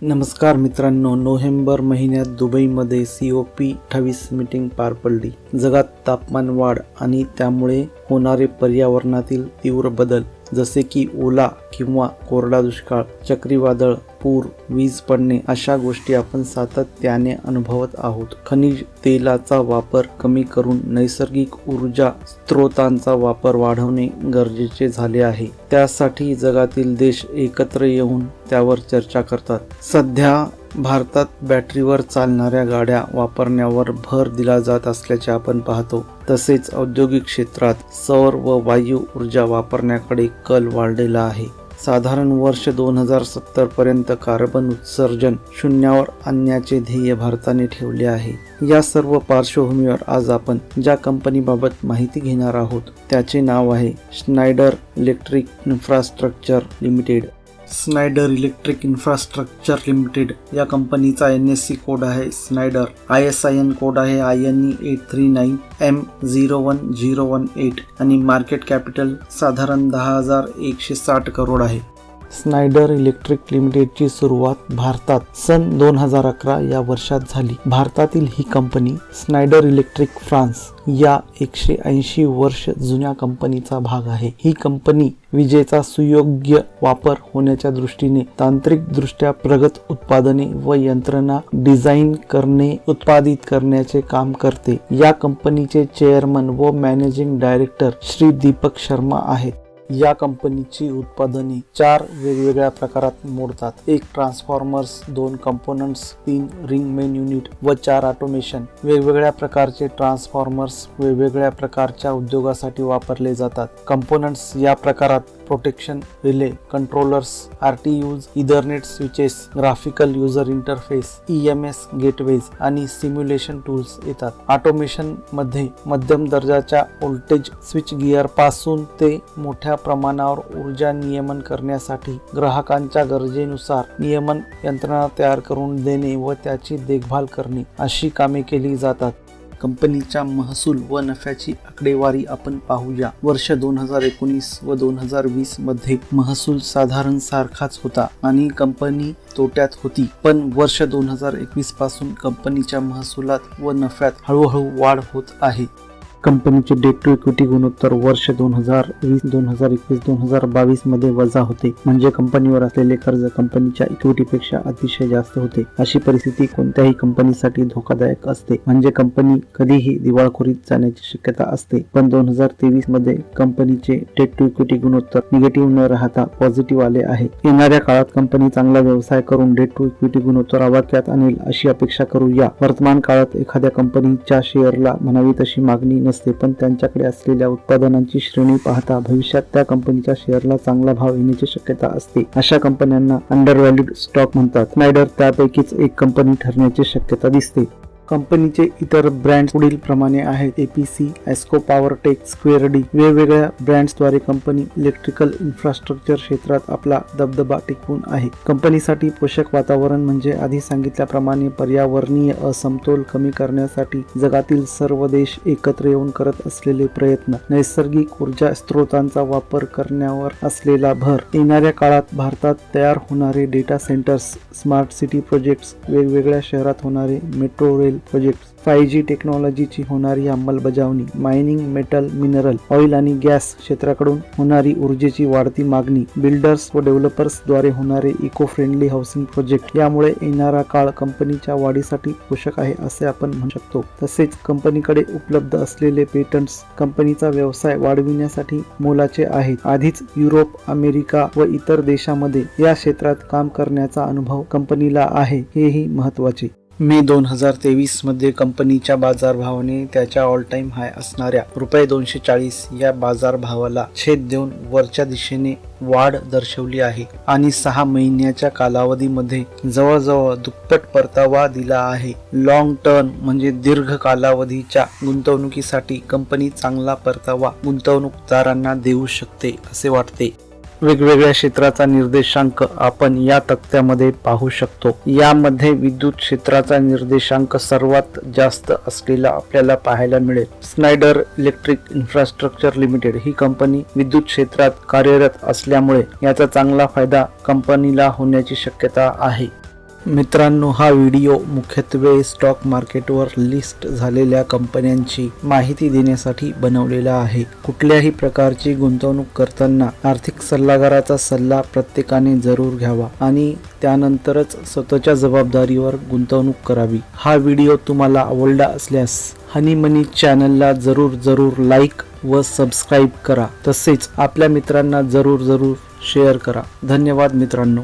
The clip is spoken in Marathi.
नमस्कार मित्रांनो, नोव्हेंबर महिन्यात दुबईमध्ये COP28 मीटिंग पार पडली. जगात तापमान वाढ आणि त्यामुळे होणारे पर्यावरणातील तीव्र बदल जसे की ओला किंवा कोरडा दुष्काळ, चक्रीवादळ, पूर, वीज पडणे अशा गोष्टी आपण सातत्याने अनुभवत आहोत. खनिज तेलाचा वापर कमी करून नैसर्गिक ऊर्जा स्रोतांचा वापर वाढवणे गरजेचे झाले आहे. त्यासाठी जगातील देश एकत्र येऊन त्यावर चर्चा करतात. सध्या भारतात बॅटरीवर चालणाऱ्या गाड्या वापरण्यावर भर दिला जात असल्याचे आपण पाहतो. तसेच औद्योगिक क्षेत्रात सौर व वायू ऊर्जा वापरण्याकडे कल वाढलेला आहे. साधारण वर्ष 2070 पर्यंत कार्बन उत्सर्जन शून्यावर आणण्याचे ध्येय भारताने ठेवले आहे. या सर्व पार्श्वभूमीवर आज आपण ज्या कंपनीबाबत माहिती घेणार आहोत त्याचे नाव आहे Schneider Electric Infrastructure Limited. Schneider Electric Infrastructure Limited या कंपनीचा NSE कोड आहे स्नायडर. ISIN कोड आहे INE 839 M01018 आणि मार्केट कॅपिटल साधारण 10,160 करोड आहे. स्नायडर इलेक्ट्रिक लिमिटेडची सुरुवात भारतात सन 2011 या वर्षात झाली. भारतातील ही कंपनी स्नायडर इलेक्ट्रिक फ्रान्स या 180 वर्ष जुन्या कंपनीचा भाग आहे. ही कंपनी विजेचा सुयोग्य वापर होण्याच्या दृष्टीने तांत्रिकदृष्ट्या प्रगत उत्पादने व यंत्रणा डिझाईन करणे, उत्पादित करण्याचे काम करते. या कंपनीचे चेअरमन व मॅनेजिंग डायरेक्टर श्री दीपक शर्मा आहेत. या कंपनीची उत्पादने 4 वेगवेगळ्या प्रकारात मोडतात. 1 transformers, 2 components, 3 ring main unit व 4 ऑटोमेशन. वेगवेगळ्या प्रकारचे ट्रान्सफॉर्मर्स वेगवेगळ्या प्रकारच्या उद्योगासाठी वापरले जातात. कंपोनंट्स या प्रकारात protection relay, controllers, RTUs, Ethernet switches, graphical user interface, EMS gateways आणि सिम्युलेशन टूल्स येतात. ऑटोमेशन मध्ये मध्यम दर्जाच्या व्होल्टेज स्विच गिअर पासून ते मोठ्या प्रमाणावर ऊर्जा नियमन करण्यासाठी ग्राहकांच्या गरजेनुसार नियमन यंत्रणा तयार करून देणे व त्याची देखभाल करणे अशी कामे केली जातात. कंपनीच्या महसूल व नफ्याची आकडेवारी आपण पाहूया. वर्ष 2019 व 2020 मध्ये महसूल साधारण सारखाच होता आणि कंपनी तोट्यात होती. पण वर्ष 2021 पासून कंपनीच्या महसुलात व नफ्यात हळूहळू वाढ होत आहे. कंपनीचे डेट टू इक्विटी गुणोत्तर वर्ष 2020, 2021, 2022 मध्ये वजा होते. म्हणजे कंपनीवर असलेले कर्ज कंपनीच्या इक्विटीपेक्षा अतिशय जास्त होते. अशी परिस्थिती कोणत्याही कंपनीसाठी धोकादायक असते. म्हणजे कंपनी कधीही दिवाळखोरीत जाण्याची शक्यता असते. पण 2023 मध्ये कंपनीचे डेट टू इक्विटी गुणोत्तर निगेटिव्ह न राहता पॉझिटिव्ह आले आहे. येणाऱ्या काळात कंपनी चांगला व्यवसाय करून डेट टू इक्विटी गुणोत्तर आवाक्यात आणेल अशी अपेक्षा करूया. वर्तमान काळात एखाद्या कंपनीच्या शेअरला म्हणावी तशी मागणी नसते, पण त्यांच्याकडे असलेल्या उत्पादनांची श्रेणी पाहता भविष्यात त्या कंपनीच्या शेअरला चांगला भाव येण्याची शक्यता असते. अशा कंपन्यांना अंडरव्हॅल्यूड स्टॉक म्हणतात. स्नायडर त्यापैकीच एक कंपनी ठरण्याची शक्यता दिसते. कंपनीचे इतर ब्रँड्स पुढील प्रमाणे आहेत. APC, Esco Powertech, Square D. वेगवेगळ्या ब्रँड्सद्वारे कंपनी इलेक्ट्रिकल इन्फ्रास्ट्रक्चर क्षेत्रात आपला दबदबा टिकवून आहे. कंपनीसाठी पोषक वातावरण म्हणजे आधी सांगितल्याप्रमाणे पर्यावरणीय असमतोल कमी करण्यासाठी जगातील सर्व देश एकत्र येऊन करत असलेले प्रयत्न, नैसर्गिक ऊर्जा स्रोतांचा वापर करण्यावर असलेला भर, येणाऱ्या काळात भारतात तयार होणारे data centres, smart city projects, वेगवेगळ्या शहरात होणारे मेट्रो रेल प्रोजेक्ट, 5G टेक्नॉलॉजीची होणारी अंमलबजावणी, मायनिंग, मेटल, मिनरल, ऑइल आणि गॅस क्षेत्राकडून होणारी ऊर्जेची वाढती मागणी, बिल्डर्स व डेव्हलपर्स द्वारे होणारे इको फ्रेंडली हाऊसिंग प्रोजेक्ट, यामुळे येणारा काळ कंपनीच्या वाढीसाठी पोषक आहे असे आपण म्हणू शकतो. तसेच कंपनीकडे उपलब्ध असलेले पेटंट्स कंपनीचा व्यवसाय वाढविण्यासाठी मोलाचे आहेत. आधीच युरोप, अमेरिका व इतर देशांमध्ये या क्षेत्रात काम करण्याचा अनुभव कंपनीला आहे, हेही महत्त्वाचे. मे 2023 मध्ये कंपनीच्या बाजारभावाने त्याच्या ऑल टाइम हाय असणाऱ्या ₹240 या बाजारभावाला छेद देऊन वरच्या दिशेने वाढ दर्शवली आहे आणि 6 महिन्याच्या कालावधीमध्ये जवळजवळ दुप्पट परतावा दिला आहे. लॉंग टर्म म्हणजे दीर्घ कालावधीच्या गुंतवणुकीसाठी कंपनी चांगला परतावा गुंतवणूकदारांना देऊ शकते असे वाटते. वेगवेगळ्या क्षेत्राचा निर्देशांक आपण या तक्त्यामध्ये पाहू शकतो. यामध्ये विद्युत क्षेत्राचा निर्देशांक सर्वात जास्त असलेला आपल्याला पाहायला मिळेल. स्नायडर इलेक्ट्रिक इन्फ्रास्ट्रक्चर लिमिटेड ही कंपनी विद्युत क्षेत्रात कार्यरत असल्यामुळे याचा चांगला फायदा कंपनीला होण्याची शक्यता आहे. मित्रांनो, हा व्हिडिओ मुख्यत्वे स्टॉक मार्केटवर लिस्ट झालेल्या कंपन्यांची माहिती देण्यासाठी बनवलेला आहे. कुठल्याही प्रकारची गुंतवणूक करताना आर्थिक सल्लागाराचा सल्ला प्रत्येकाने जरूर घ्यावा आणि त्यानंतरच स्वतःच्या जबाबदारीवर गुंतवणूक करावी. हा व्हिडिओ तुम्हाला आवडला असल्यास हनी मनी चॅनलला जरूर लाईक व सबस्क्राईब करा. तसेच आपल्या मित्रांना जरूर शेअर करा. धन्यवाद मित्रांनो.